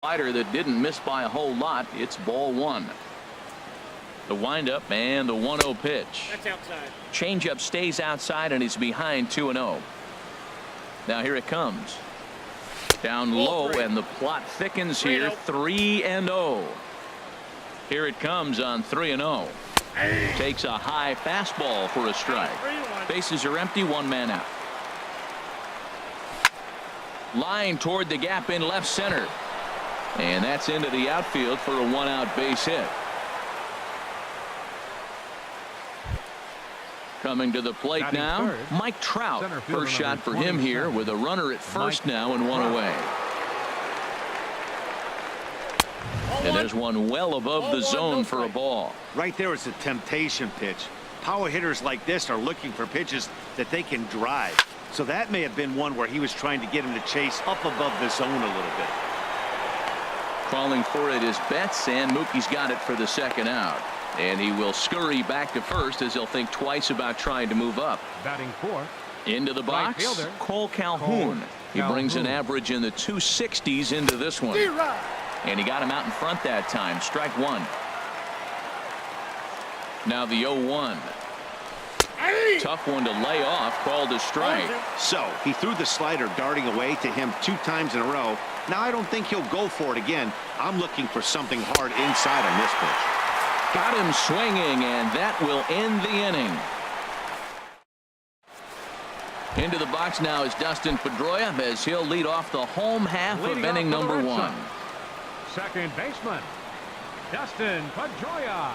Slider that didn't miss by a whole lot. It's ball one. The windup and the 1-0 pitch. That's outside. Changeup stays outside and he's behind 2-0. Now here it comes. Down low and the plot thickens here. 3-0. Here it comes on 3-0. Takes a high fastball for a strike. Bases are empty. One man out. Line toward the gap in left center. And that's into the outfield for a 1-out base hit. Coming to the plate now, Mike Trout. First shot for him here with a runner at first now and one away. And there's one well above the zone for a ball. Right there is a temptation pitch. Power hitters like this are looking for pitches that they can drive. So that may have been one where he was trying to get him to chase up above the zone a little bit. Calling for it is Betts, and Mookie's got it for the second out. And he will scurry back to first as he'll think twice about trying to move up. Batting fourth. Into the box, right Cole Calhoun. He brings an average in the 260s into this one. And he got him out in front that time. Strike one. Now the 0-1. Tough one to lay off, called a strike. So he threw the slider darting away to him 2 times in a row. Now I don't think he'll go for it again. I'm looking for something hard inside on this pitch. Got him swinging, and that will end the inning. Into the box now is Dustin Pedroia as he'll lead off the home half of inning number 1. Second baseman, Dustin Pedroia.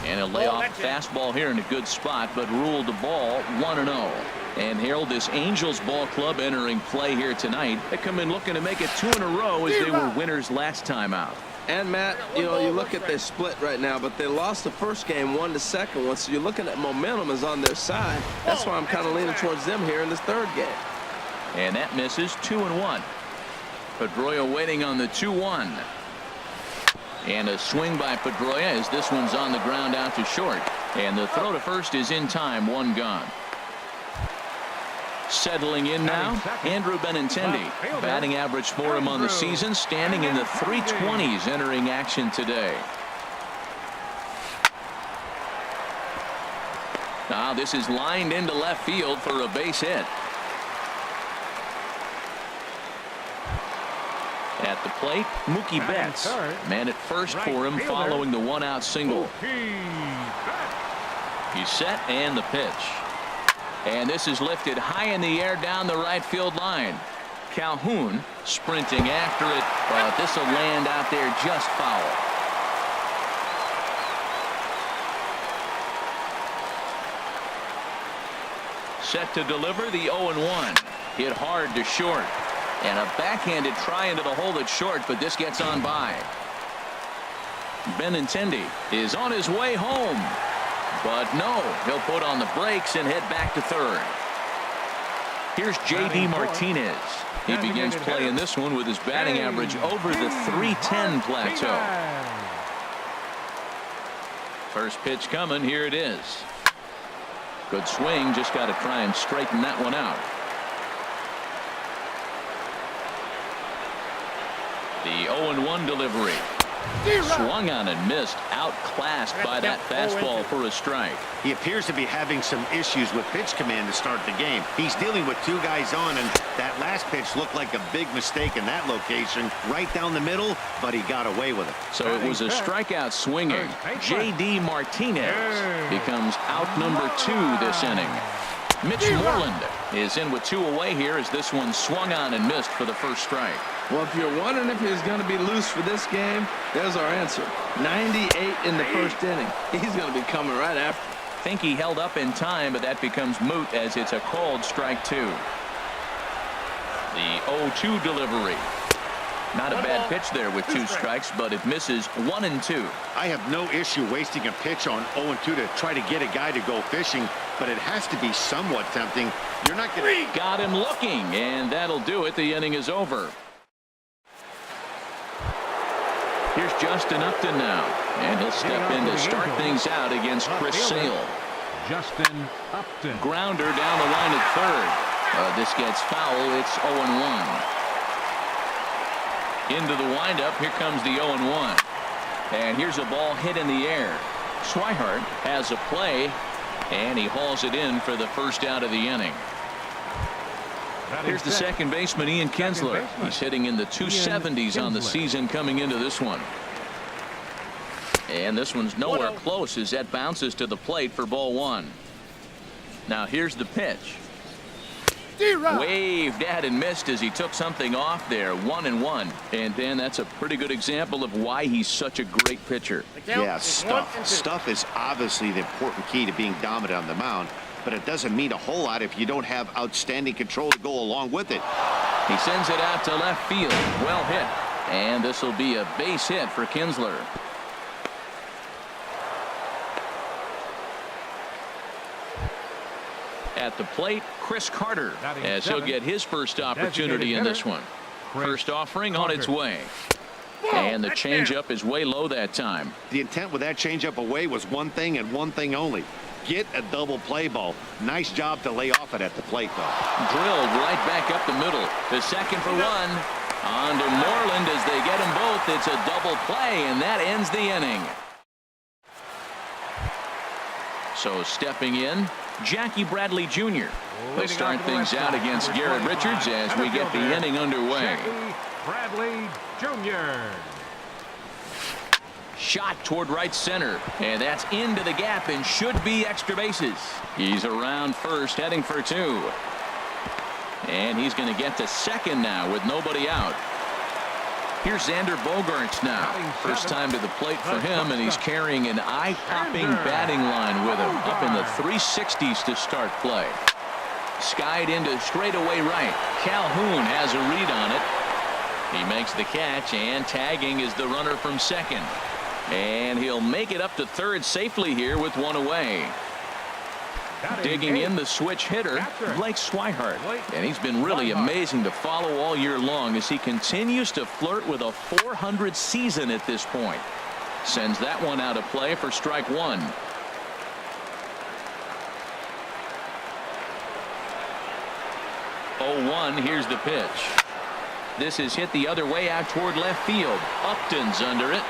And he'll lay off fastball here in a good spot, but ruled the ball 1-0. And Harold, this Angels ball club entering play here tonight. They come in looking to make it 2 in a row as they were winners last time out. And Matt, you look at their split right now, but they lost the first game 1 to second one, so you're looking at momentum is on their side. That's why I'm kind of leaning towards them here in this third game. And that misses 2-1. Pedroia waiting on the 2-1. And a swing by Pedroia as this one's on the ground out to short. And the throw to first is in time. 1 gone. Settling in now, Andrew Benintendi. Batting average for him on the season, standing in the 320s entering action today. Now this is lined into left field for a base hit. At the plate, Mookie Betts. Man at first for him following the 1-out single. He's set and the pitch. And this is lifted high in the air down the right field line. Calhoun sprinting after it, but this will land out there just foul. Set to deliver the 0-1. Hit hard to short. And a backhanded try into the hole at short, but this gets on by. Benintendi is on his way home. But no, he'll put on the brakes and head back to third. Here's J.D. Martinez. He begins playing this one with his batting average over the 310 plateau. First pitch coming. Here it is. Good swing. Just got to try and straighten that one out. The 0-1 delivery. Swung on and missed. Outclassed by that fastball for a strike. He appears to be having some issues with pitch command to start the game. He's dealing with 2 guys on, and that last pitch looked like a big mistake in that location. Right down the middle, but he got away with it. So it was a strikeout swinging. J.D. Martinez becomes out number 2 this inning. Mitch Moreland is in with 2 away here as this one swung on and missed for the first strike. Well, if you're wondering if he's going to be loose for this game, there's our answer. 98 in the first inning. He's going to be coming right after. Think he held up in time, but that becomes moot as it's a called strike 2. The 0-2 delivery. Not a bad pitch there with 2 strikes, but it misses 1 and 2. I have no issue wasting a pitch on 0-2 to try to get a guy to go fishing, but it has to be somewhat tempting. You're not going to... Got him looking, and that'll do it. The inning is over. Here's Justin Upton now, and he'll step in to start things out against Chris Sale. Justin Upton. Grounder down the line at third. This gets foul. It's 0-1. Into the windup. Here comes the 0-1. And here's a ball hit in the air. Swihart has a play, and he hauls it in for the first out of the inning. Here's the second baseman, Ian Kinsler. He's hitting in the 270s on the season coming into this one. And this one's nowhere close as that bounces to the plate for ball one. Now here's the pitch. Waved at and missed as he took something off there. 1-1. And Dan, that's a pretty good example of why he's such a great pitcher. Yeah, stuff is obviously the important key to being dominant on the mound, but it doesn't mean a whole lot if you don't have outstanding control to go along with it. He sends it out to left field. Well hit. And this will be a base hit for Kinsler. At the plate, Chris Carter, as he'll get his first opportunity in this one. First offering on its way. And the changeup is way low that time. The intent with that changeup away was one thing and one thing only. Get a double play ball. Nice job to lay off it at the plate, though. Drilled right back up the middle. The second for one. On to Moreland as they get them both. It's a double play, and that ends the inning. So stepping in, Jackie Bradley Jr. He'll start things out against Garrett Richards as we get the inning underway. Jackie Bradley Jr. Shot toward right center, and that's into the gap and should be extra bases. He's around first, heading for two. And he's going to get to second now with nobody out. Here's Xander Bogaerts now. First time to the plate for him, and he's carrying an eye-popping batting line with him. Up in the 360s to start play. Skied into straightaway right. Calhoun has a read on it. He makes the catch, and tagging is the runner from second. And he'll make it up to third safely here with one away. Digging in the switch hitter, Blake Swihart. And he's been really amazing to follow all year long as he continues to flirt with a 400 season at this point. Sends that one out of play for strike one. Oh, 1, here's the pitch. This is hit the other way out toward left field. Upton's under it.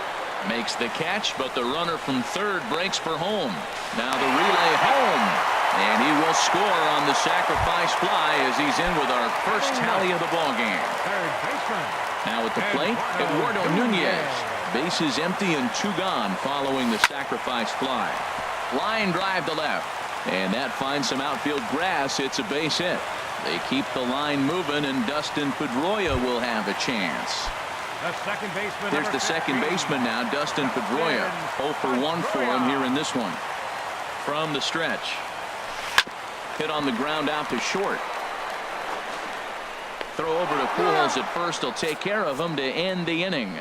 Makes the catch, but the runner from third breaks for home. Now the relay home. And he will score on the sacrifice fly as he's in with our first tally of the ballgame. Now at the plate, Eduardo Nunez. Bases empty and two gone following the sacrifice fly. Line drive to left. And that finds some outfield grass. It's a base hit. They keep the line moving, and Dustin Pedroia will have a chance. Here's the second baseman now, Dustin Pedroia. 0 for 1 for him here in this one. From the stretch. Hit on the ground out to short. Throw over to Pujols at first. He'll take care of him to end the inning.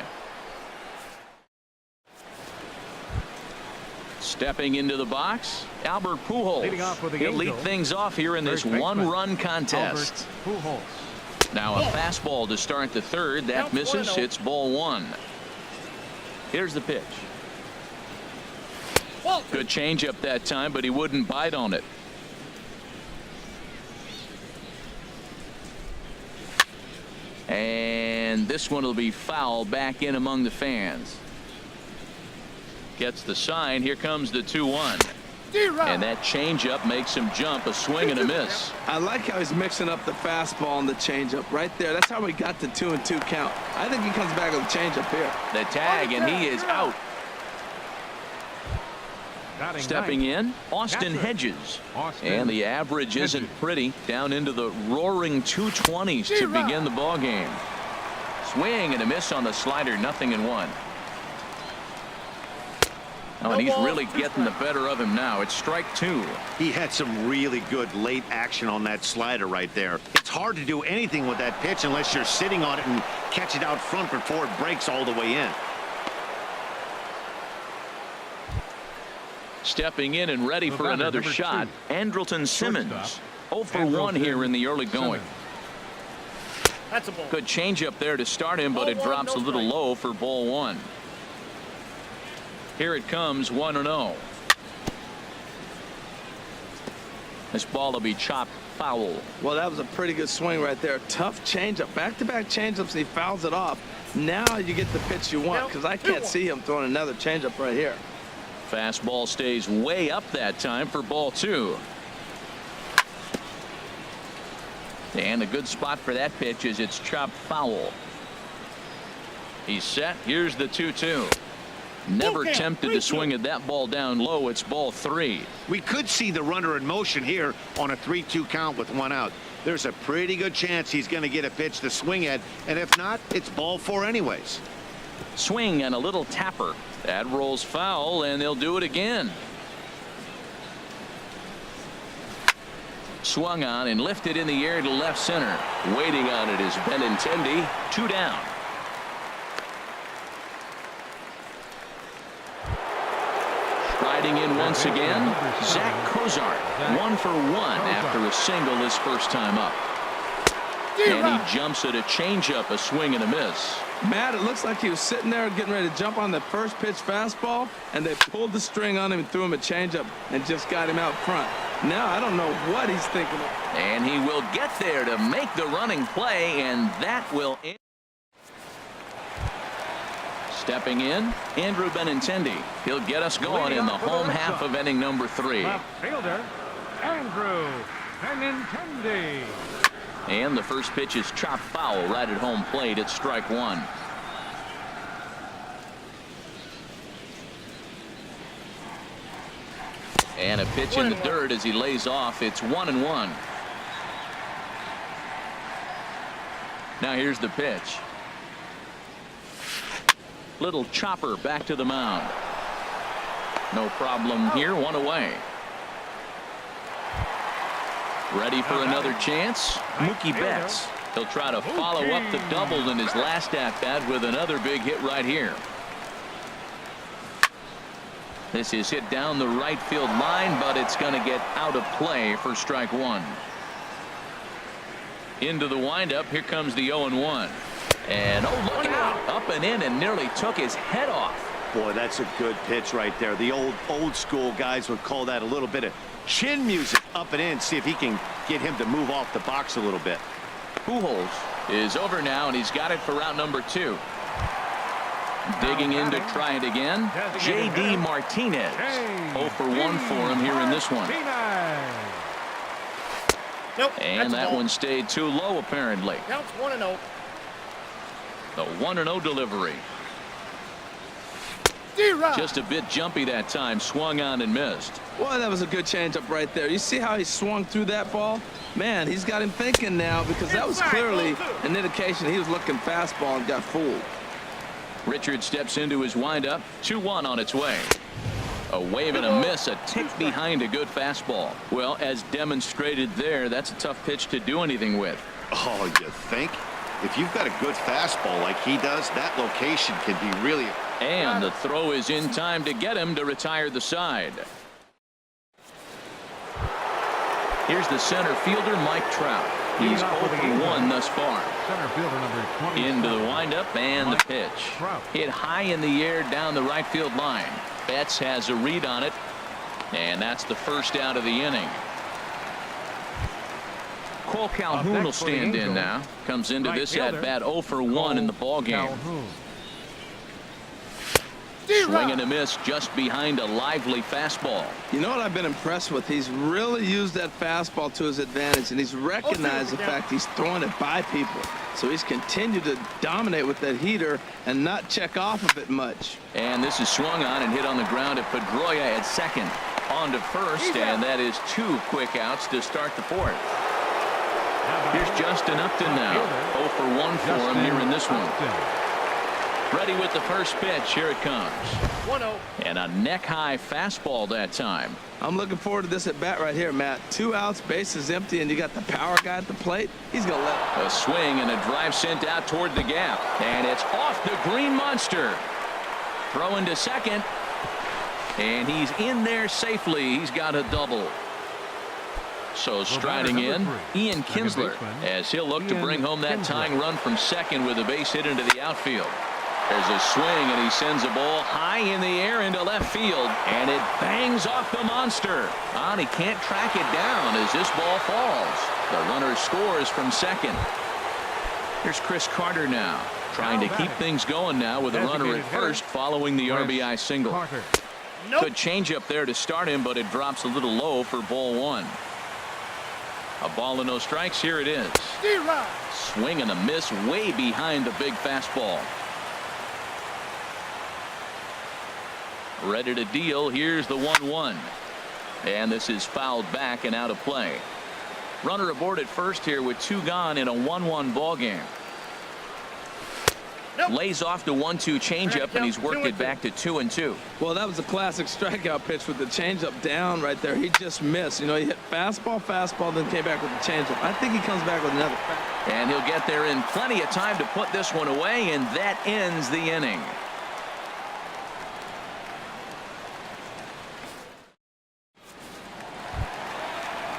Stepping into the box, Albert Pujols. He'll lead things off here in this one-run contest. Now a fastball to start the third. That misses. It's ball one. Here's the pitch. Good changeup that time, but he wouldn't bite on it. And this one will be foul back in among the fans. Gets the sign. Here comes the 2-1. And that changeup makes him jump. A swing and a miss. I like how he's mixing up the fastball and the changeup right there. That's how we got the 2-2 count. I think he comes back with a changeup here. The tag, and he is out. Stepping in, Austin Hedges. And the average isn't pretty. Down into the roaring 220s to begin the ball game. Swing and a miss on the slider. 0-1. Oh, and he's really getting the better of him now. It's strike two. He had some really good late action on that slider right there. It's hard to do anything with that pitch unless you're sitting on it and catch it out front before it breaks all the way in. Stepping in and ready for another shot, Andrelton Simmons. 0 for 1 here in the early going. That's a ball. Good changeup there to start him, but it drops a little low for ball one. Here it comes, 1-0. This ball will be chopped foul. Well, that was a pretty good swing right there. Tough changeup. Back-to-back changeups, and he fouls it off. Now you get the pitch you want, because I can't see him throwing another changeup right here. Fastball stays way up that time for ball 2. And a good spot for that pitch is it's chopped foul. He's set. Here's the 2-2. Never tempted to swing at that ball down low. It's ball 3. We could see the runner in motion here on a 3-2 count with 1 out. There's a pretty good chance he's going to get a pitch to swing at, and if not, it's ball 4 anyways. Swing and a little tapper. That rolls foul, and they'll do it again. Swung on and lifted in the air to left center. Waiting on it is Benintendi. 2 down. Striding in once again, Zach Cozart. 1 for 1 after a single his first time up. And he jumps at a changeup, a swing and a miss. Matt, it looks like he was sitting there getting ready to jump on the first pitch fastball, and they pulled the string on him and threw him a changeup and just got him out front. Now I don't know what he's thinking of. And he will get there to make the running play, and that will end. Stepping in, Andrew Benintendi. He'll get us going in the home half of inning number 3. Left fielder, Andrew Benintendi. And the first pitch is chopped foul right at home plate. It's strike 1. And a pitch in the dirt as he lays off. It's 1-1. Now here's the pitch. Little chopper back to the mound. No problem here. 1 away. Ready for another chance. Mookie Betts. He'll try to follow up the double in his last at-bat with another big hit right here. This is hit down the right field line, but it's going to get out of play for strike 1. Into the windup. Here comes the 0-1. And oh, look out. Up and in and nearly took his head off. Boy, that's a good pitch right there. The old school guys would call that a little bit of chin music. Up and in. See if he can get him to move off the box a little bit. Pujols is over now, and he's got it for route number 2. Digging in to try it again. J.D. Martinez. 0 for 1 for him here in this one. Nope. And that one stayed too low, apparently. Now it's 1-0. The 1-0 delivery. Just a bit jumpy that time. Swung on and missed. Boy, that was a good changeup right there. You see how he swung through that ball? Man, he's got him thinking now, because that was clearly an indication he was looking fastball and got fooled. Richard steps into his windup. 2-1 on its way. A wave and a miss, a tick behind a good fastball. Well, as demonstrated there, that's a tough pitch to do anything with. Oh, you think? If you've got a good fastball like he does, that location can be really... And the throw is in time to get him to retire the side. Here's the center fielder, Mike Trout. He's 0 for 1 thus far. Center fielder number 20. Into the windup and the pitch. Hit high in the air down the right field line. Betts has a read on it, and that's the first out of the inning. Cole Calhoun will stand in now. Comes into this at bat 0 for 1 in the ball game. Swing and a miss just behind a lively fastball. You know what I've been impressed with? He's really used that fastball to his advantage, and he's recognized the fact he's throwing it by people. So he's continued to dominate with that heater and not check off of it much. And this is swung on and hit on the ground at Pedroia at second. On to first, and that is 2 quick outs to start the 4th. Here's Justin Upton now. 0 for 1 for him here in this one. Ready with the first pitch. Here it comes. 1-0. And a neck-high fastball that time. I'm looking forward to this at bat right here, Matt. 2 outs, bases empty, and you got the power guy at the plate. He's going to let a swing and a drive sent out toward the gap. And it's off the green monster. Throwing to second. And he's in there safely. He's got a double. So striding in, Ian Kinsler, as he'll look to bring home that tying run from second with a base hit into the outfield. There's a swing, and he sends a ball high in the air into left field, and it bangs off the monster. And he can't track it down as this ball falls. The runner scores from second. Here's Chris Carter now. Trying to keep things going now with a runner at first following the RBI single. Carter. Nope. Good change up there to start him, but it drops a little low for ball one. A ball and no strikes. Here it is. D-Rod. Swing and a miss way behind the big fastball. Ready to deal. Here's the 1-1. And this is fouled back and out of play. Runner aboard at first here with 2 gone in a 1-1 ball game. Nope. Lays off the 1-2 changeup, and he's worked it back to 2-2. Well, that was a classic strikeout pitch with the changeup down right there. He just missed. You know, he hit fastball, then came back with the changeup. I think he comes back with another. And he'll get there in plenty of time to put this one away, and that ends the inning.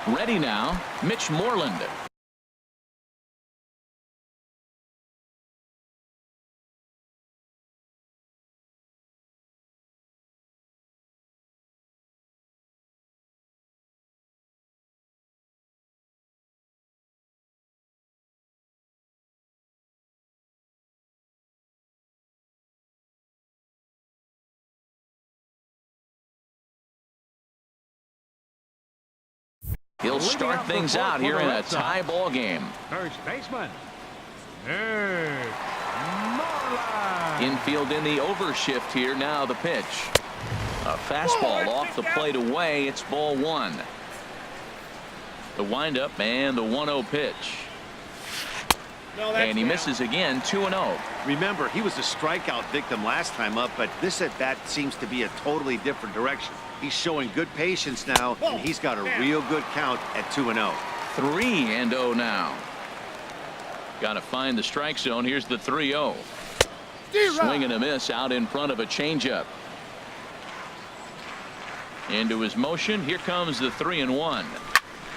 Ready now, Mitch Moreland. He'll start things out here in a tie ball game. First baseman, Nick Moreland. Infield in the overshift here. Now the pitch. A fastball off the plate away. It's ball one. The windup and the 1-0 pitch. No, that's And he down. misses again. 2-0. Remember, he was a strikeout victim last time up, but this at bat seems to be a totally different direction. He's showing good patience now, and he's got a real good count at 2-0. 3-0 now. Got to find the strike zone. Here's the 3-0. Swing and a miss out in front of a changeup. Into his motion. Here comes the 3-1.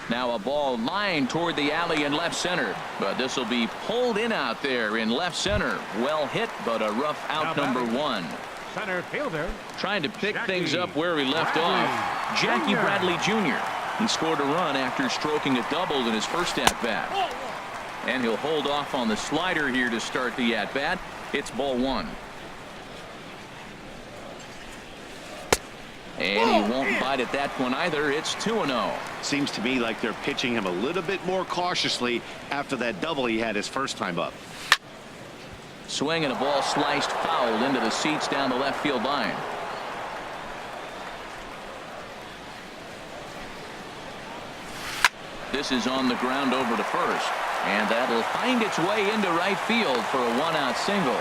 Now a ball lined toward the alley in left center, but this will be pulled in out there in left center. Well hit, but a rough out. Number one. Center fielder. Trying to pick Jackie things up where he left Bradley off. Jackie Jr. Bradley Jr. He scored a run after stroking a double in his first at bat. And he'll hold off on the slider here to start the at bat. It's ball one. And he won't bite at that one either. It's 2-0. Seems to me like they're pitching him a little bit more cautiously after that double he had his first time up. Swing and a ball sliced fouled into the seats down the left field line. This is on the ground over to first, and that'll find its way into right field for a 1-out single.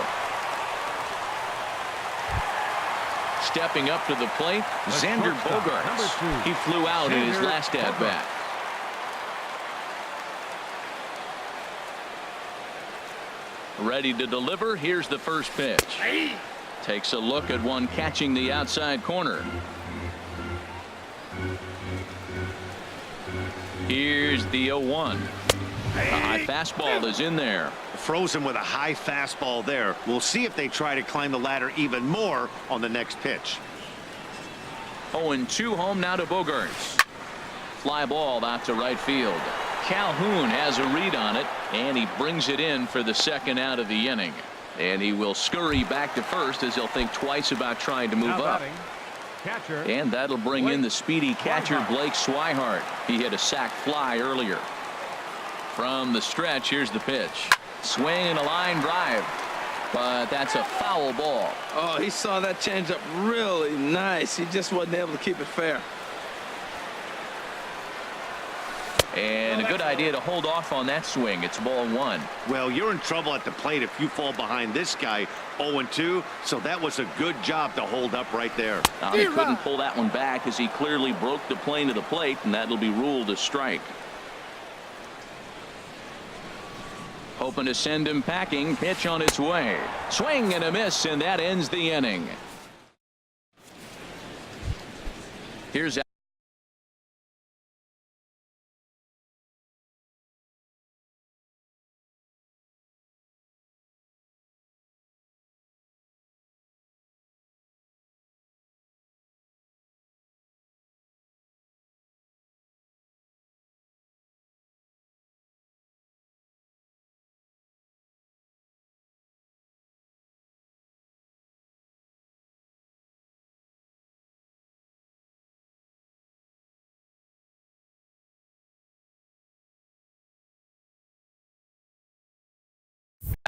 Stepping up to the plate, Xander shortstop, Bogaerts. number 2, He flew out in his Xander last at bat. Ready to deliver. Here's the first pitch. Takes a look at one catching the outside corner. Here's the 0-1. A high fastball is in there. Frozen with a high fastball there. We'll see if they try to climb the ladder even more on the next pitch. 0-2 home now to Bogaerts. Fly ball out to right field. Calhoun has a read on it, and he brings it in for the second out of the inning. And he will scurry back to first as he'll think twice about trying to move Now up. batting, catcher. And that'll bring in the speedy catcher Blake Swihart. He hit a sac fly earlier. From the stretch, here's the pitch. Swing and a line drive. But that's a foul ball. Oh, he saw that changeup really nice. He just wasn't able to keep it fair. And a good idea to hold off on that swing. It's ball one. Well, you're in trouble at the plate if you fall behind this guy 0-2, so that was a good job to hold up right there. Now, he couldn't pull that one back as he clearly broke the plane of the plate, and that'll be ruled a strike. Hoping to send him packing. Pitch on its way. Swing and a miss, and that ends the inning. Here's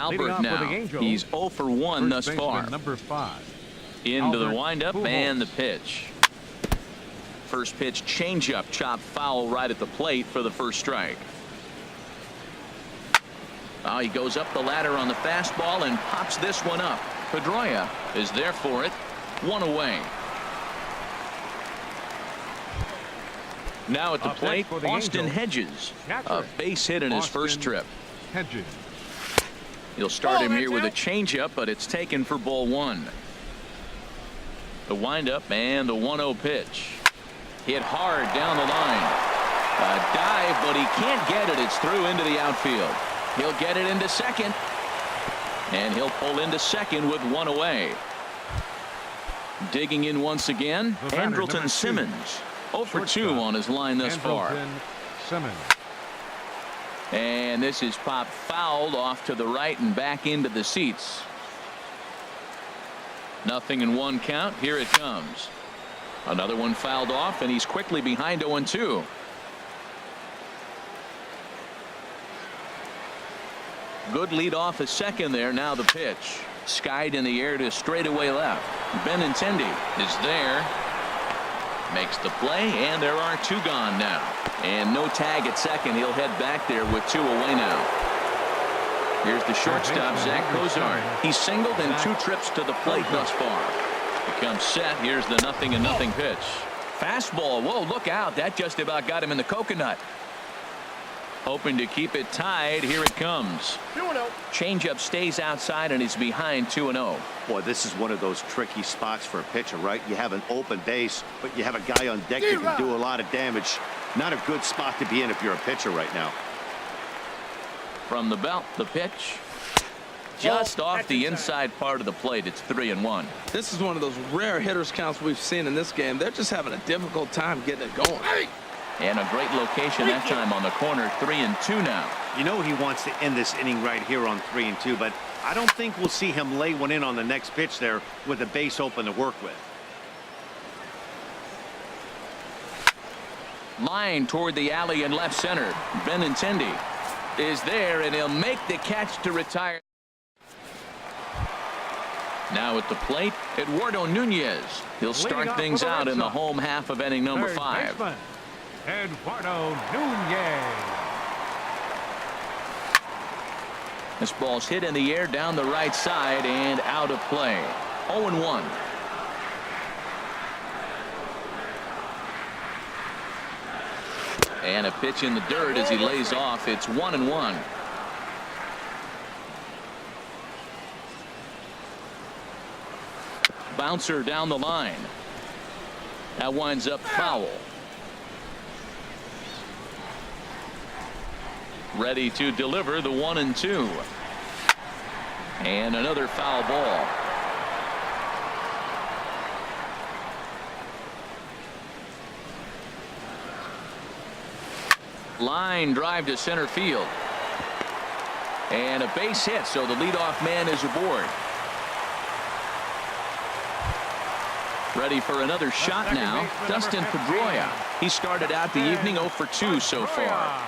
Leading Albert off for the now. Angels, He's 0 for 1 thus first far. baseman, number 5. Into the Albert windup Pujols. and the pitch. First pitch changeup, chopped foul right at the plate for the first strike. Oh, he goes up the ladder on the fastball and pops this one up. Pedroia is there for it. 1 away. Now at the Up plate, next for the Austin Angels, Hedges. catcher, A base hit in his first Austin trip. Hedges. He'll start Ball, him here with a that's changeup, but it's taken for ball 1. The windup and the 1-0 pitch. Hit hard down the line. A dive, but he can't get it. It's through into the outfield. He'll get it into second. And he'll pull into second with 1 away. Digging in once again, The batter, number Andrelton 2. Simmons. 0 for 2 Shortstop, on his line thus far. Andrelton Simmons. And this is popped fouled off to the right and back into the seats. 0-1 count. Here it comes. Another one fouled off, and he's quickly behind 0-2. Good lead off a second there. Now the pitch. Skied in the air to straightaway left. Benintendi is there. Makes the play, and there are 2 gone now. And no tag at second. He'll head back there with 2 away now. Here's the shortstop, Zach Cozart. He's singled in 2 trips to the plate thus far. Becomes set. Here's the 0-0 pitch. Fastball. Whoa, look out. That just about got him in the coconut. Hoping to keep it tied. Here it comes. 2-0. Changeup stays outside, and he's behind 2-0. Boy, this is one of those tricky spots for a pitcher, right? You have an open base, but you have a guy on deck that can do a lot of damage. Not a good spot to be in if you're a pitcher right now. From the belt, the pitch. Just off that's the inside. inside part of the plate. It's 3-1. This is one of those rare hitters counts we've seen in this game. They're just having a difficult time getting it going. And a great location that time on the corner. 3-2 now. You know he wants to end this inning right here on 3-2, but I don't think we'll see him lay one in on the next pitch there with a base open to work with. Line toward the alley in left center. Benintendi is there, and he'll make the catch to retire. Now at the plate, Eduardo Nunez. He'll Leading start off things for the out in the Redsox, home half of inning number Third 5. baseman, Eduardo Nunez. This ball's hit in the air down the right side and out of play. 0-1. And a pitch in the dirt as he lays off. It's 1-1. Bouncer down the line. That winds up foul. Ready to deliver the 1-2. And another foul ball. Line drive to center field. And a base hit, so the leadoff man is aboard. Ready for another shot second now. baseman, Dustin number 15. Pedroia. He started out the evening 0 for 2 so far.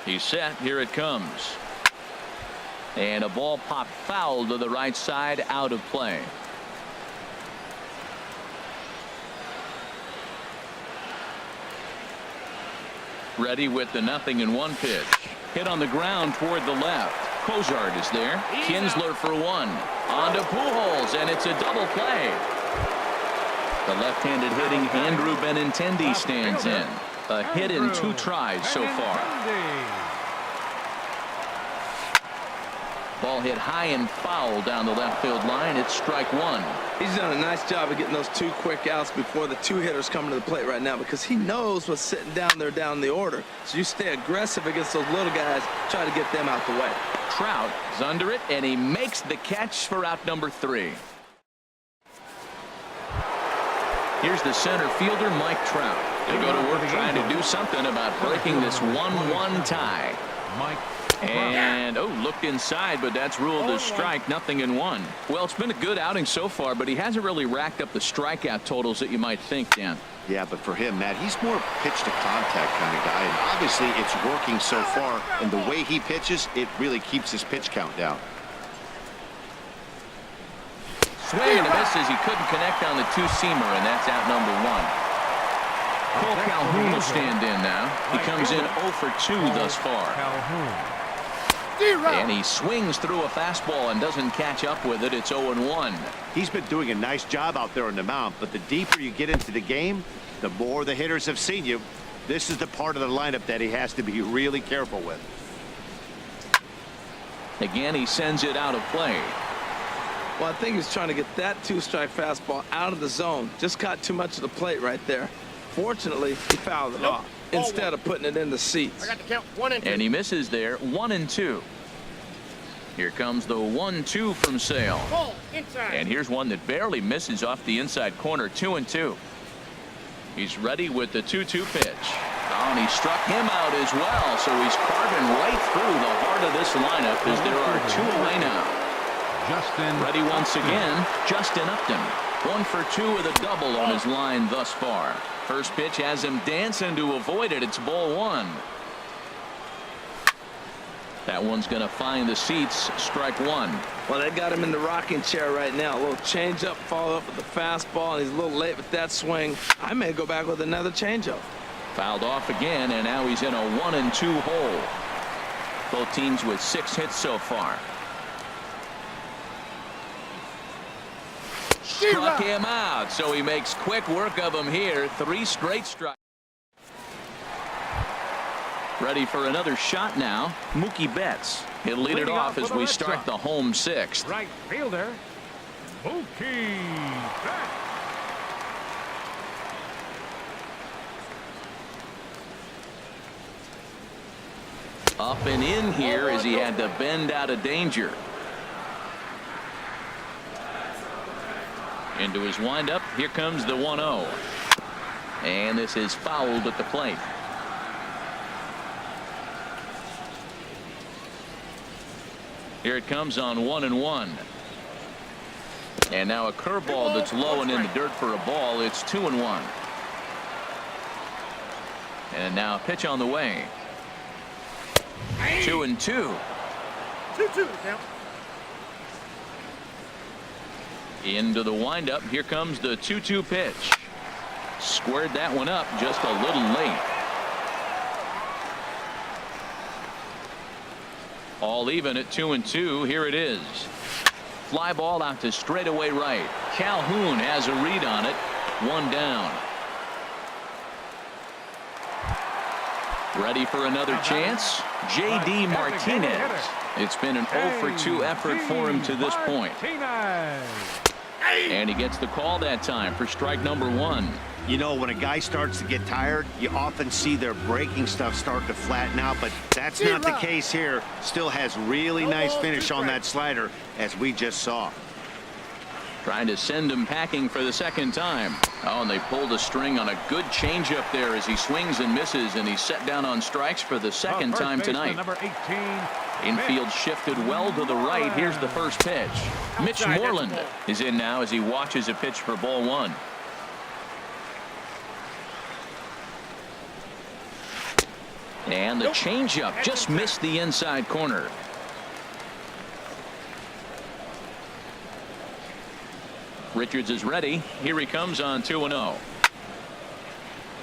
He's set. Here it comes. And a ball popped foul to the right side, out of play. Ready with the 0-1 pitch. Hit on the ground toward the left. Cozart is there. Kinsler for 1. On to Pujols, and it's a double play. The left-handed hitting Andrew Benintendi stands in. A hit in 2 tries so far. Ball hit high and foul down the left field line. It's strike 1. He's done a nice job of getting those 2 quick outs before the 2 hitters come to the plate right now, because he knows what's sitting down there down the order. So you stay aggressive against those little guys, try to get them out the way. Trout is under it, and he makes the catch for out number 3. Here's the center fielder, Mike Trout. He'll go to work trying to do something about breaking this 1-1 tie. Mike. And, oh, look hooked inside, but that's ruled as strike. 0-1. Well, it's been a good outing so far, but he hasn't really racked up the strikeout totals that you might think, Dan. Yeah, but for him, Matt, he's more pitch to contact kind of guy, and obviously it's working so far, and the way he pitches, it really keeps his pitch count down. Swing and a miss as he couldn't connect on the two-seamer, and that's out number 1. Cole Calhoun will stand in now. He comes in 0 for 2 thus far. And he swings through a fastball and doesn't catch up with it. It's 0-1. He's been doing a nice job out there on the mound, but the deeper you get into the game, the more the hitters have seen you. This is the part of the lineup that he has to be really careful with. Again, he sends it out of play. Well, I think he's trying to get that 2-strike fastball out of the zone. Just got too much of the plate right there. Fortunately, he fouled it off instead of putting it in the seats. I got to count 1 and 2. And he misses there. 1-2. Here comes the 1-2 from Sale. Ball inside. And here's one that barely misses off the inside corner. 2-2. He's ready with the 2-2 pitch. Oh, and he struck him out as well. So he's carving right through the heart of this lineup as there are 2 away now. Justin. Ready once again, Justin Upton. 1 for 2 with a double on his line thus far. First pitch has him dancing to avoid it. It's ball 1. That one's going to find the seats. Strike 1. Well, they got him in the rocking chair right now. A little changeup, followed up with the fastball, and he's a little late with that swing. I may go back with another changeup. Fouled off again, and now he's in a 1-2 hole. Both teams with 6 hits so far. Struck him out, so he makes quick work of him here. 3 straight strikes. Ready for another shot now. Mookie Betts. He'll lead it off as we start the home 6th. Right fielder, Mookie Betts. Up and in here as he had to bend out of danger. Into his windup. Here comes the 1-0. And this is fouled at the plate. Here it comes on 1-1. And now a curveball that's low and in the dirt for a ball. It's 2-1. And now a pitch on the way. 2-2. 2-2 count. Into the windup. Here comes the 2-2 pitch. Squared that one up just a little late. All even at 2-2. Here it is. Fly ball out to straightaway right. Calhoun has a read on it. 1 down. Ready for another chance? J.D. Martinez. It's been an 0 for 2 effort for him to this point. And he gets the call that time for strike number 1. You know, when a guy starts to get tired, you often see their breaking stuff start to flatten out, but that's not the case here. Still has really nice finish on that slider, as we just saw. Trying to send him packing for the second time. Oh, and they pulled a string on a good changeup there as he swings and misses, and he's set down on strikes for the second time tonight. Number 18. Infield shifted well to the right. Here's the first pitch. Mitch Moreland is in now as he watches a pitch for ball 1. And the changeup just missed the inside corner. Richards is ready. Here he comes on 2-0.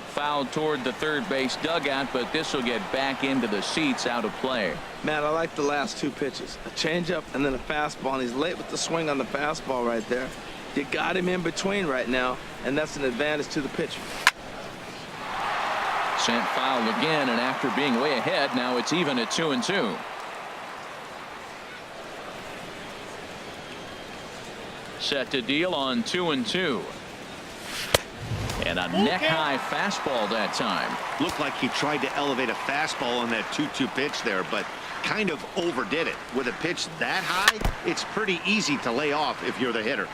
Fouled toward the third base dugout, but this will get back into the seats, out of play. Matt, I like the last 2 pitches. A changeup and then a fastball, and he's late with the swing on the fastball right there. You got him in between right now, and that's an advantage to the pitcher. Sent foul again, and after being way ahead, now it's even at 2-2. Set to deal on 2-2. And a neck-high fastball that time. Looked like he tried to elevate a fastball on that 2-2 pitch there, but kind of overdid it. With a pitch that high, it's pretty easy to lay off if you're the hitter.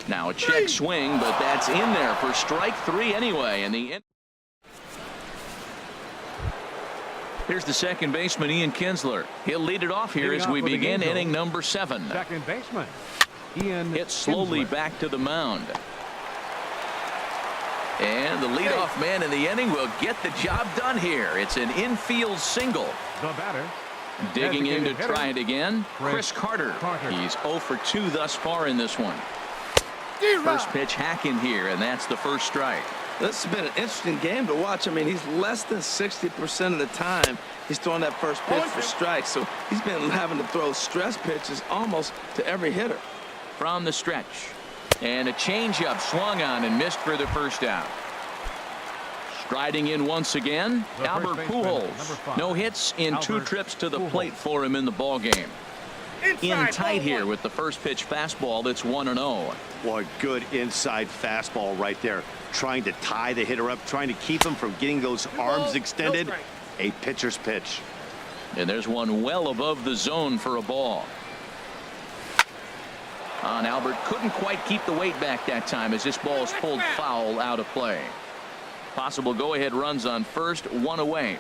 Now a check swing, but that's in there for strike 3 anyway. And the Here's the second baseman, Ian Kinsler. He'll lead it off here as we begin inning number 7. Second baseman, Ian Hit slowly Kinsler. back to the mound. And the leadoff man in the inning will get the job done here. It's an infield single. The batter, Digging in to designated hitter, try it again, Chris Carter. He's 0 for 2 thus far in this one. First pitch hacking here, and that's the first strike. This has been an interesting game to watch. I mean, he's less than 60% of the time he's throwing that first pitch for strikes. So he's been having to throw stress pitches almost to every hitter. From the stretch. And a changeup swung on and missed for the first out. Striding in once again, The Albert first baseman, number Pujols. 5, No hits in 2 Albert trips to the Pujols. plate for him in the ball game. In Inside, tight ball here one. with the first pitch fastball that's 1-0. Boy, good inside fastball right there. Trying to tie the hitter up, trying to keep him from getting those arms balls, extended. no strike. A pitcher's pitch. And there's one well above the zone for a ball. Albert couldn't quite keep the weight back that time as this ball is pulled foul out of play. Possible go-ahead runs on first, 1 away.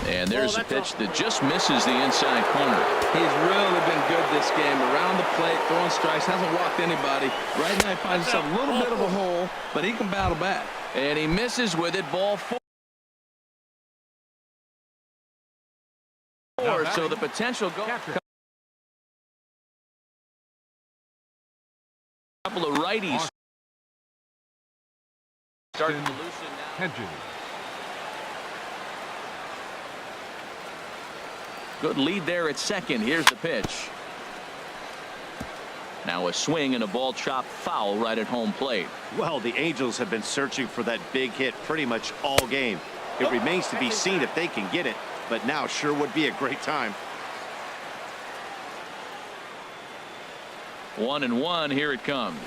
And there's a pitch that just misses the inside corner. He's really been good this game. Around the plate, throwing strikes, hasn't walked anybody. Right now he finds himself a little bit of a hole, but he can battle back. And he misses with it, ball 4. So the potential go. Catcher. Couple of righties starting to Austin loosen now. Hedges. Good lead there at second. Here's the pitch. Now a swing and a ball chopped foul right at home plate. Well, the Angels have been searching for that big hit pretty much all game. It remains to be seen if they can get it, but now sure would be a great time. 1-1. Here it comes.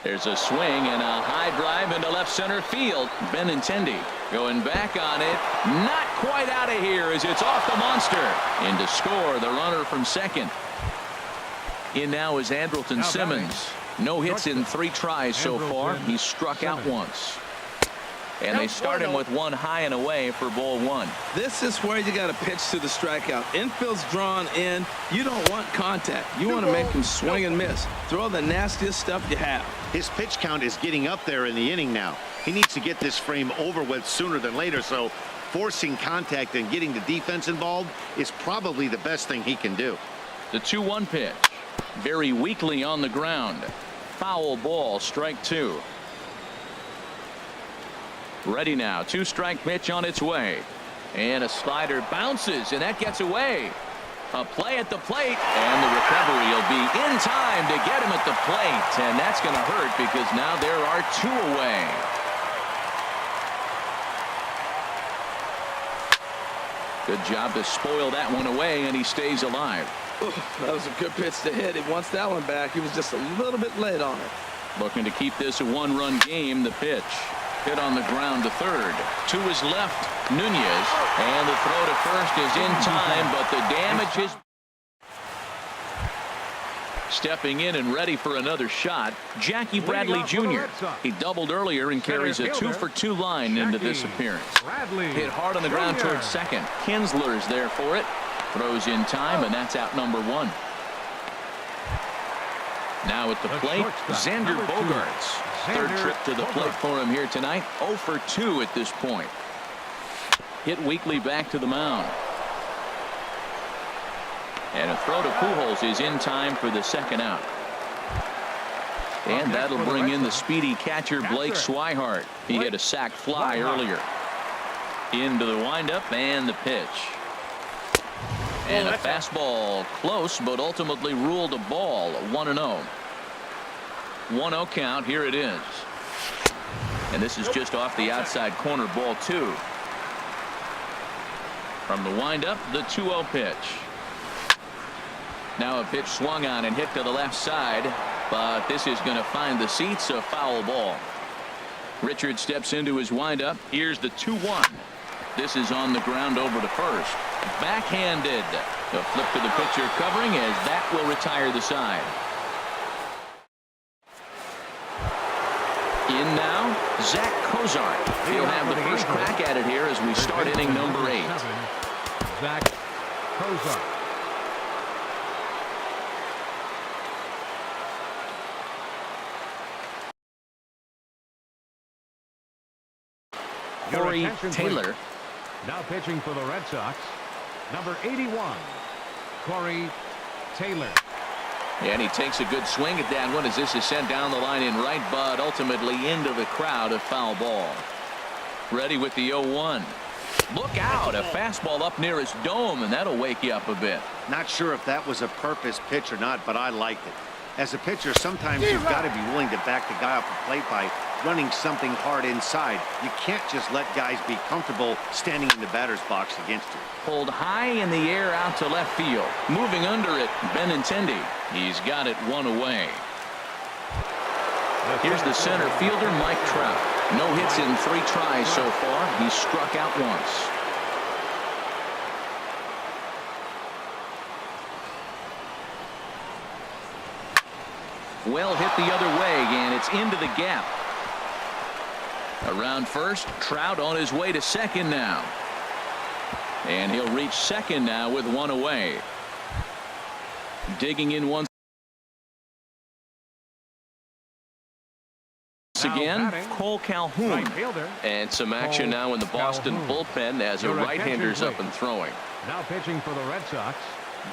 There's a swing and a high drive into left center field. Benintendi going back on it. Not quite out of here as it's off the monster. In to score the runner from second. In now is Andrelton Now Simmons. No hits in 3 tries so far. He's struck out once. And they start him with one high and away for ball 1. This is where you got to pitch to the strikeout. Infield's drawn in. You don't want contact. You want to make him swing and miss. Throw the nastiest stuff you have. His pitch count is getting up there in the inning now. He needs to get this frame over with sooner than later, so forcing contact and getting the defense involved is probably the best thing he can do. The 2-1 pitch. Very weakly on the ground. Foul ball, strike 2. Ready now. 2-strike pitch on its way. And a slider bounces, and that gets away. A play at the plate, and the recovery will be in time to get him at the plate. And that's going to hurt because now there are 2 away. Good job to spoil that one away, and he stays alive. That was a good pitch to hit. He wants that one back. He was just a little bit late on it. Looking to keep this a 1-run game. The pitch. Hit on the ground to third. To his left, Nunez. And the throw to first is in time, but the damage is. Stepping in and ready for another shot, Jackie Bradley Jr. He doubled earlier and carries a 2-for-2 line into this appearance. Bradley Hit hard on the ground Jr. towards second. Kinsler's there for it. Throws in time, and that's out number 1. Now at the plate, Xander Bogaerts. Third trip to the plate for him here tonight. 0 for 2 at this point. Hit weakly back to the mound. And a throw to Pujols is in time for the second out. And that'll bring in the speedy catcher Blake Swihart. He hit a sac fly earlier. Into the windup and the pitch. And a fastball close, but ultimately ruled a ball. 1-0. 1-0 count. Here it is. And this is just off the outside corner, ball 2. From the windup, the 2-0 pitch. Now a pitch swung on and hit to the left side, but this is going to find the seats, a foul ball. Richard steps into his windup. Here's the 2-1. This is on the ground over to first. Backhanded. A flip to the pitcher covering as that will retire the side. In now, Zach Cozart. He'll have the first crack at it here as we start inning number 8. Zach Cozart. Corey Taylor. Please. Now pitching for the Red Sox, number 81, Corey Taylor. And he takes a good swing at that one as this is sent down the line in right, but ultimately into the crowd, a foul ball. Ready with the 0-1. Look out, a fastball up near his dome, and that'll wake you up a bit. Not sure if that was a purpose pitch or not, but I liked it. As a pitcher, sometimes you've got to be willing to back the guy off the plate by running something hard inside. You can't just let guys be comfortable standing in the batter's box against you. Pulled high in the air out to left field. Moving under it, Benintendi. He's got it one away. Here's the center fielder, Mike Trout. No hits in 3 tries so far. He's struck out once. Well hit the other way, and it's into the gap. Around first, Trout on his way to second now. And he'll reach second now with 1 away. Digging in once again, Cole Calhoun. And some action now in the Boston bullpen as a right-hander's up and throwing. Now pitching for the Red Sox,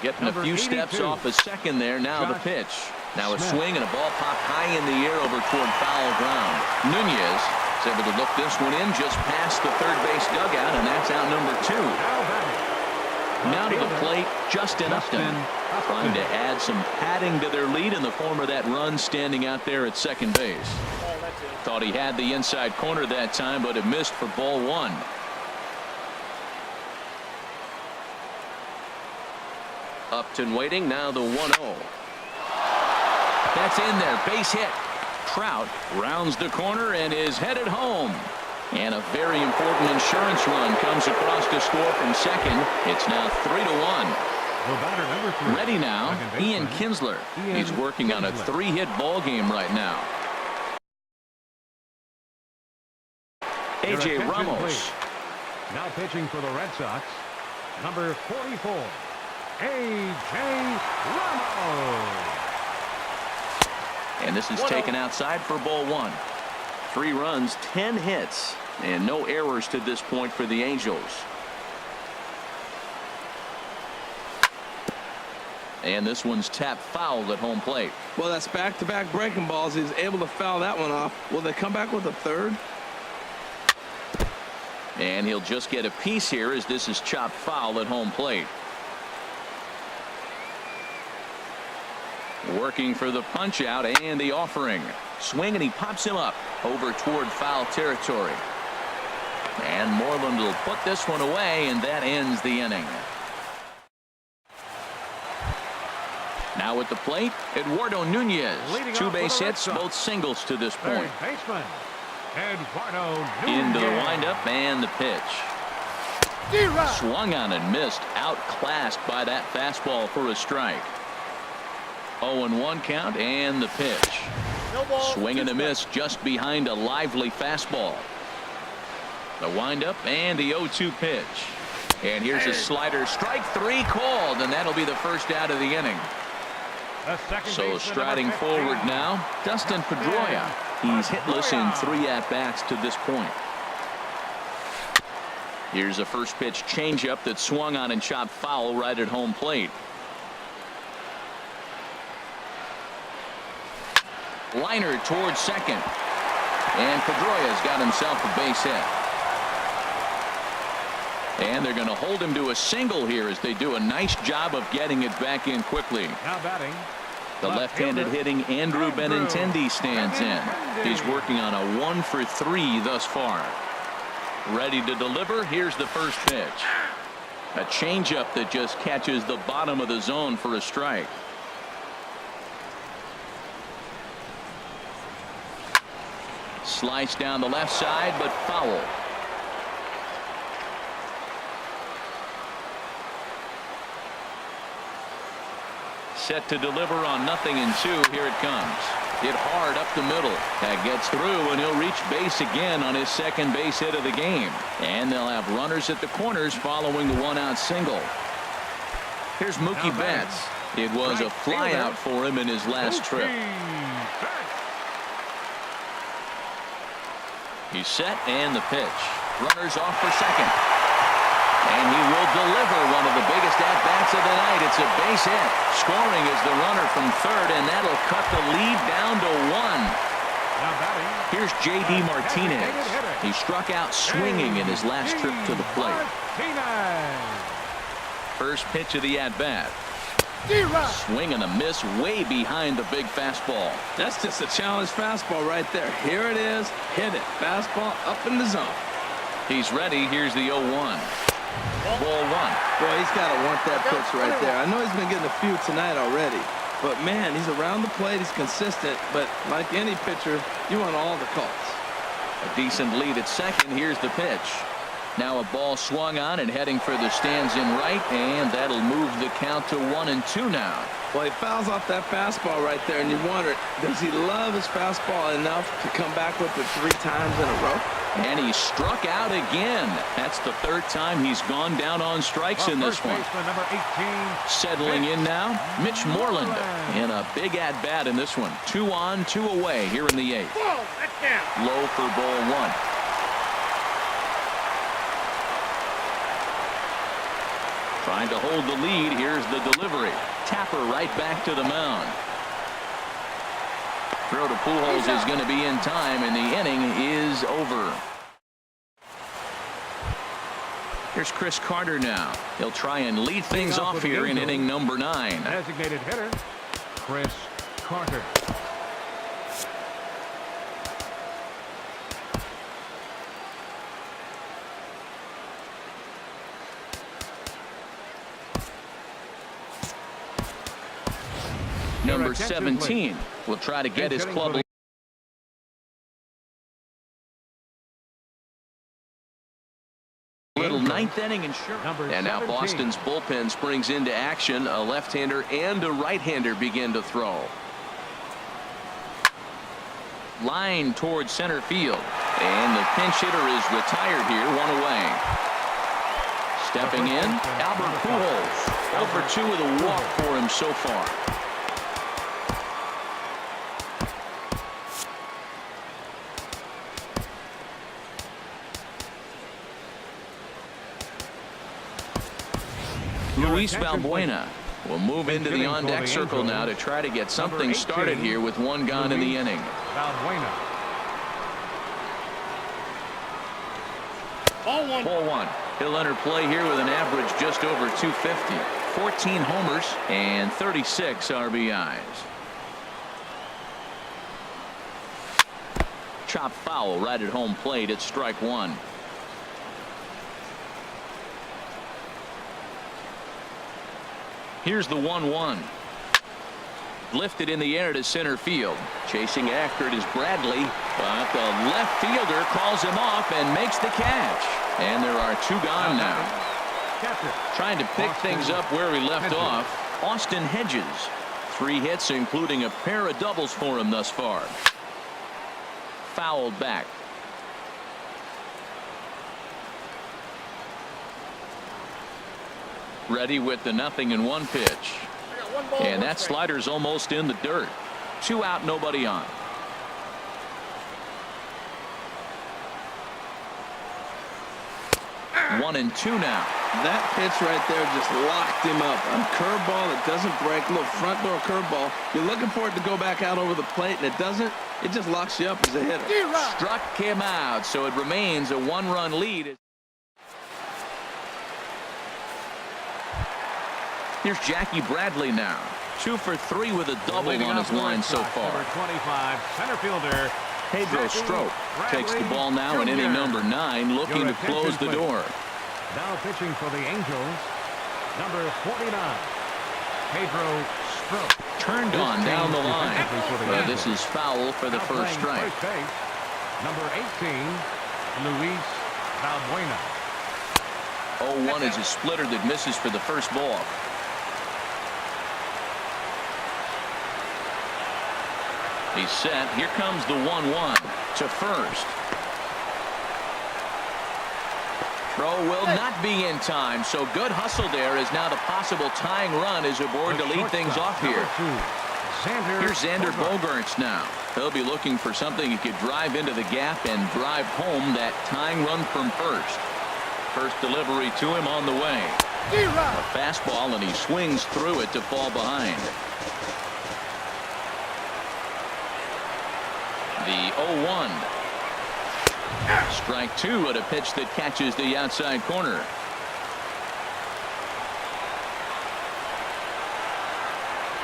Getting a few steps off a second there. Now the pitch. Now a swing and a ball popped high in the air over toward foul ground. Nunez is able to look this one in just past the third base dugout, and that's out number 2. Now to the plate, Justin Upton, trying to add some padding to their lead in the form of that run standing out there at second base. Thought he had the inside corner that time, but it missed for ball 1. Upton waiting, now the 1-0. That's in there, base hit. Trout rounds the corner and is headed home. And a very important insurance run comes across to score from second. It's now 3-1. Ready now, Ian Kinsler. He's working on a 3-hit ball game right now. A.J. Ramos. Now pitching for the Red Sox, number 44, A.J. Ramos. And this is taken outside for ball 1. 3 runs, 10 hits, and no errors to this point for the Angels. And this one's tapped foul at home plate. Well, that's back-to-back breaking balls. He's able to foul that one off. Will they come back with a third? And he'll just get a piece here as this is chopped foul at home plate. Working for the punch out and the offering. Swing, and he pops him up over toward foul territory. And Moreland will put this one away, and that ends the inning. Now at the plate, Eduardo Nunez. 2 base hits, both singles to this point. Baseman, Eduardo Into the Nunez. windup and the pitch. Swung on and missed, outclassed by that fastball for a strike. 0-1 count and the pitch. Swing and a miss just behind a lively fastball. The windup and the 0-2 pitch. And here's a slider. Strike 3 called, and that'll be the first out of the inning. So striding forward now, Dustin Pedroia. He's hitless in 3 at-bats to this point. Here's a first pitch changeup that swung on and chopped foul right at home plate. Liner towards second. And Pedroia's got himself a base hit. And they're going to hold him to a single here as they do a nice job of getting it back in quickly. Now batting, The left-handed hitting Andrew Benintendi stands in. He's working on a 1 for 3 thus far. Ready to deliver. Here's the first pitch. A changeup that just catches the bottom of the zone for a strike. Slice down the left side, but foul. set to deliver on 0-2. Here it comes. Hit hard up the middle. That gets through, and he'll reach base again on his second base hit of the game. And they'll have runners at the corners following the one-out single. Here's Mookie Betts. It was a flyout for him in his last trip. He's set, and the pitch. Runners off for second. And he will deliver one of the biggest at-bats of the night. It's a base hit. Scoring is the runner from third, and that'll cut the lead down to 1. Here's J.D. Martinez. He struck out swinging in his last trip to the plate. First pitch of the at-bat. Swing and a miss way behind the big fastball. That's just a challenge fastball right there. Here it is. Hit it. Fastball up in the zone. He's ready. Here's the 0-1. Ball 1. Boy, he's got to want that pitch right there. I know he's been getting a few tonight already. But, man, he's around the plate. He's consistent. But like any pitcher, you want all the calls. A decent lead at second. Here's the pitch. Now a ball swung on and heading for the stands in right, and that'll move the count to 1-2 now. Well, he fouls off that fastball right there, and you wonder, does he love his fastball enough to come back with it 3 times in a row? And he struck out again. That's the 3rd time he's gone down on strikes in this one. Number 18, settling in now, Mitch Moreland in a big at-bat in this one. 2 on, 2 away here in the 8th. Ball, that's down. Low for ball 1. Trying to hold the lead. Here's the delivery. Tapper right back to the mound. Throw to Pujols is going to be in time, and the inning is over. Here's Chris Carter now. He'll try and lead things off here in inning number 9. designated hitter, Chris Carter. Number 17 will try to get his club. Little 9th inning insurance. And now Boston's bullpen springs into action. A left-hander and a right-hander begin to throw. Line towards center field. And the pinch hitter is retired here, 1 away. Stepping in, Albert Pujols. 0 for 2 with a walk for him so far. Luis Valbuena will move into the on-deck circle now to try to get something started here with 1 gone in the inning. Valbuena. Ball 1. He'll enter play here with an average just over 250. 14 homers and 36 RBIs. Chop foul right at home plate. It's strike 1. Here's the 1-1. Lifted in the air to center field. Chasing after it is Bradley, but the left fielder calls him off and makes the catch. And there are 2 gone now. Trying to pick things up where he left off, Austin Hedges. 3 hits, including a pair of doubles for him thus far. Fouled back. Ready with the 0-1 pitch. And that slider's almost in the dirt. 2 out, nobody on. One and 2 now. That pitch right there just locked him up. A curveball that doesn't break, little front door curveball. You're looking for it to go back out over the plate, and it doesn't. It just locks you up as a hitter. Struck him out, so it remains a 1-run lead. Here's Jackie Bradley now. 2 for 3 with a double on his line so far. Number 25, center fielder Pedro Strop takes the ball now in inning number 9, looking to close the door. Now pitching for the Angels, number 49, Pedro Strop. Turned on down the line. This is foul for the first strike. Number 18, Luis Valbuena. 0-1 is a splitter that misses for the first ball. He's set. Here comes the 1-1 to first. Throw will not be in time, so good hustle there as now the possible tying run is aboard to lead things off here. Here's Xander Bogaerts now. He'll be looking for something he could drive into the gap and drive home that tying run from first. First delivery to him on the way. A fastball, and he swings through it to fall behind. The 0-1. Strike two at a pitch that catches the outside corner.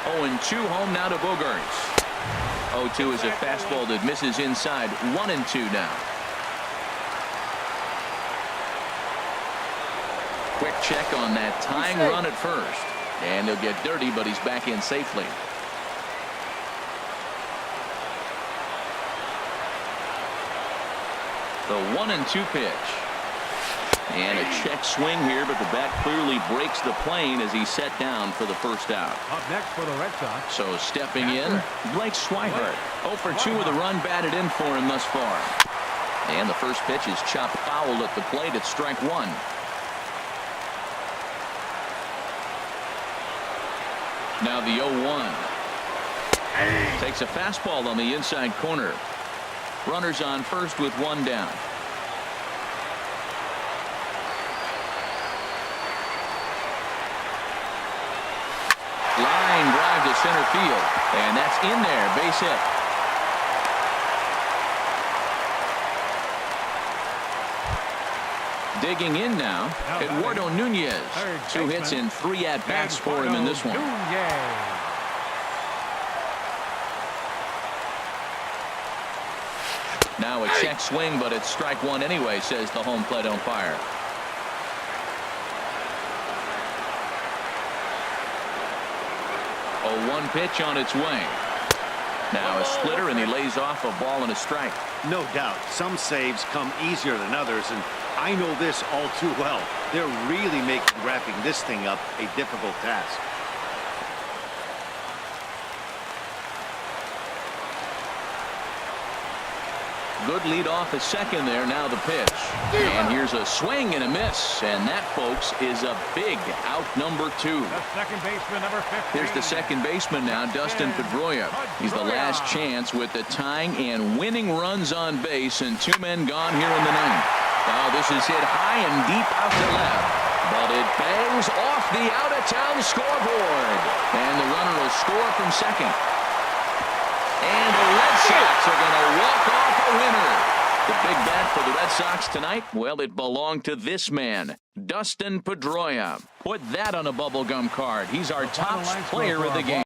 Oh, and 2 home now to Bogaerts. 0-2 is a fastball that misses inside. 1-2 now. Quick check on that tying run at first. And he'll get dirty, but he's back in safely. The 1-2 pitch. And a check swing here, but the bat clearly breaks the plane as he's set down for the first out. Up next for the Red Sox. So stepping in, Blake Swihart. 0 for 2 with a run batted in for him thus far. And the first pitch is chopped foul at the plate at strike 1. Now the 0-1. Takes a fastball on the inside corner. Runners on first with 1 down. Line drive to center field. And that's in there. Base hit. Digging in now, Eduardo Nunez. 2 hits and 3 at-bats for him in this one. Now a check swing, but it's strike 1 anyway, says the home plate umpire. A 1 pitch on its way. Now a splitter, and he lays off a ball and a strike. No doubt. Some saves come easier than others, and I know this all too well. They're really making wrapping this thing up a difficult task. Good lead off a second there. Now the pitch. And here's a swing and a miss. And that, folks, is a big out number 2. The second baseman, number 15. Here's the second baseman now, Dustin Pedroia. He's the last chance with the tying and winning runs on base, and 2 men gone here in the 9th. Now this is hit high and deep out to left. But it bangs off the out-of-town scoreboard. And the runner will score from second. And the Red Sox are going to walk off a winner. The big bat for the Red Sox tonight, well, it belonged to this man, Dustin Pedroia. Put that on a bubblegum card. He's our top player of the game.